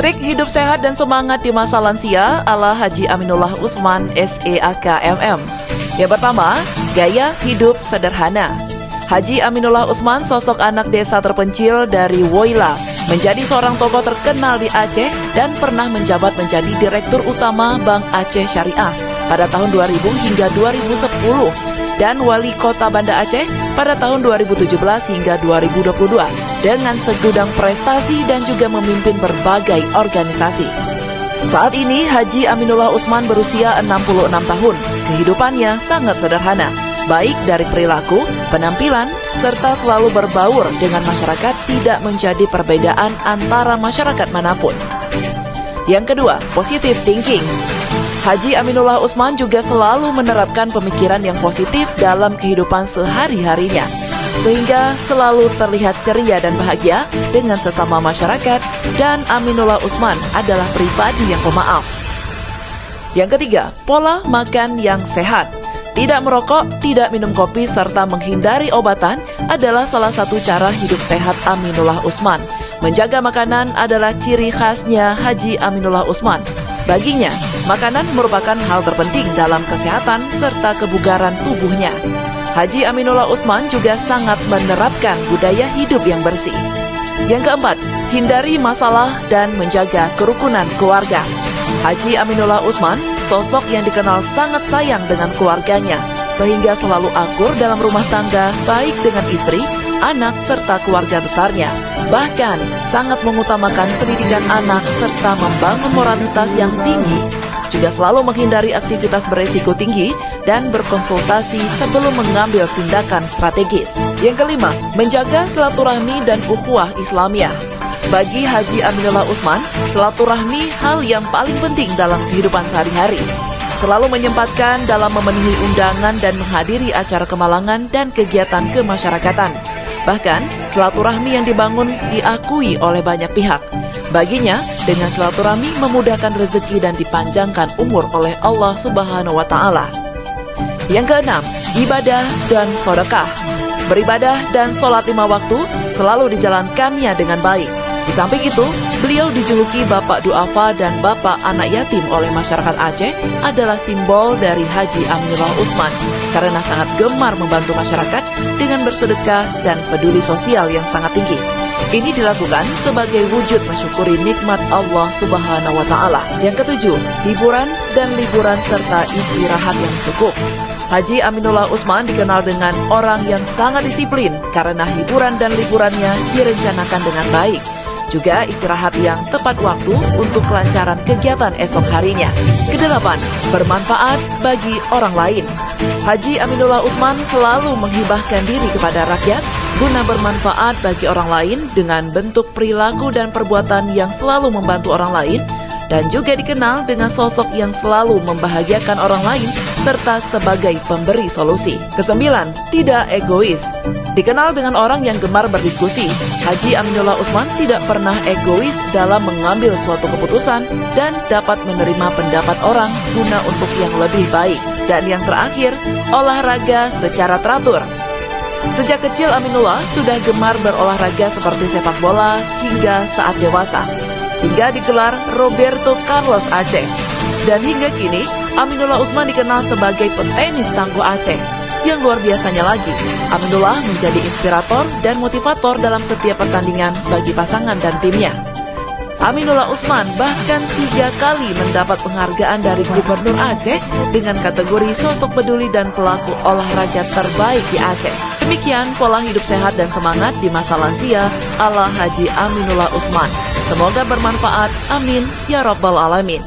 Trik hidup sehat dan semangat di masa lansia ala Haji Aminullah Usman SEAKMM. Yang pertama, gaya hidup sederhana. Haji Aminullah Usman, sosok anak desa terpencil dari Woila, menjadi seorang tokoh terkenal di Aceh dan pernah menjabat menjadi Direktur Utama Bank Aceh Syariah pada tahun 2000 hingga 2010 dan Wali Kota Banda Aceh pada tahun 2017 hingga 2022 dengan segudang prestasi dan juga memimpin berbagai organisasi. Saat ini Haji Aminullah Usman berusia 66 tahun. Kehidupannya sangat sederhana, baik dari perilaku, penampilan, serta selalu berbaur dengan masyarakat, tidak menjadi perbedaan antara masyarakat manapun. Yang kedua, positive thinking. Haji Aminullah Usman juga selalu menerapkan pemikiran yang positif dalam kehidupan sehari-harinya, sehingga selalu terlihat ceria dan bahagia dengan sesama masyarakat, dan Aminullah Usman adalah pribadi yang pemaaf. Yang ketiga, pola makan yang sehat. Tidak merokok, tidak minum kopi, serta menghindari obatan adalah salah satu cara hidup sehat Aminullah Usman. Menjaga makanan adalah ciri khasnya Haji Aminullah Usman. Baginya, makanan merupakan hal terpenting dalam kesehatan serta kebugaran tubuhnya. Haji Aminullah Usman juga sangat menerapkan budaya hidup yang bersih. Yang keempat, hindari masalah dan menjaga kerukunan keluarga. Haji Aminullah Usman, sosok yang dikenal sangat sayang dengan keluarganya, sehingga selalu akur dalam rumah tangga, baik dengan istri, anak, serta keluarga besarnya. Bahkan, sangat mengutamakan pendidikan anak serta membangun moralitas yang tinggi. Juga selalu menghindari aktivitas beresiko tinggi dan berkonsultasi sebelum mengambil tindakan strategis. Yang kelima, menjaga silaturahmi dan ukhuwah Islamiyah. Bagi Haji Aminullah Usman, silaturahmi hal yang paling penting dalam kehidupan sehari-hari. Selalu menyempatkan dalam memenuhi undangan dan menghadiri acara kemalangan dan kegiatan kemasyarakatan. Bahkan, silaturahmi yang dibangun diakui oleh banyak pihak. Baginya, dengan silaturahmi memudahkan rezeki dan dipanjangkan umur oleh Allah Subhanahu wa Ta'ala. Yang keenam, ibadah dan sedekah. Beribadah dan sholat 5 waktu selalu dijalankannya dengan baik. Di samping itu, beliau dijuluki Bapak Duafa dan Bapak Anak Yatim oleh masyarakat Aceh adalah simbol dari Haji Aminullah Usman karena sangat gemar membantu masyarakat dengan bersedekah dan peduli sosial yang sangat tinggi. Ini dilakukan sebagai wujud mensyukuri nikmat Allah Subhanahu wa Ta'ala. Yang ketujuh, hiburan dan liburan serta istirahat yang cukup. Haji Aminullah Usman dikenal dengan orang yang sangat disiplin karena hiburan dan liburannya direncanakan dengan baik. Juga istirahat yang tepat waktu untuk kelancaran kegiatan esok harinya. Kedelapan, bermanfaat bagi orang lain. Haji Aminullah Usman selalu menghibahkan diri kepada rakyat guna bermanfaat bagi orang lain dengan bentuk perilaku dan perbuatan yang selalu membantu orang lain, dan juga dikenal dengan sosok yang selalu membahagiakan orang lain serta sebagai pemberi solusi. Kesembilan, tidak egois. Dikenal dengan orang yang gemar berdiskusi, Haji Aminullah Usman tidak pernah egois dalam mengambil suatu keputusan dan dapat menerima pendapat orang guna untuk yang lebih baik. Dan yang terakhir, olahraga secara teratur. Sejak kecil Aminullah sudah gemar berolahraga seperti sepak bola hingga saat dewasa, hingga digelar Roberto Carlos Aceh. Dan hingga kini, Aminullah Usman dikenal sebagai petenis tangguh Aceh. Yang luar biasanya lagi, Aminullah menjadi inspirator dan motivator dalam setiap pertandingan bagi pasangan dan timnya. Aminullah Usman bahkan 3 kali mendapat penghargaan dari Gubernur Aceh dengan kategori sosok peduli dan pelaku olahraga terbaik di Aceh. Demikian pola hidup sehat dan semangat di masa lansia ala Haji Aminullah Usman. Semoga bermanfaat. Amin ya Rabbal Alamin.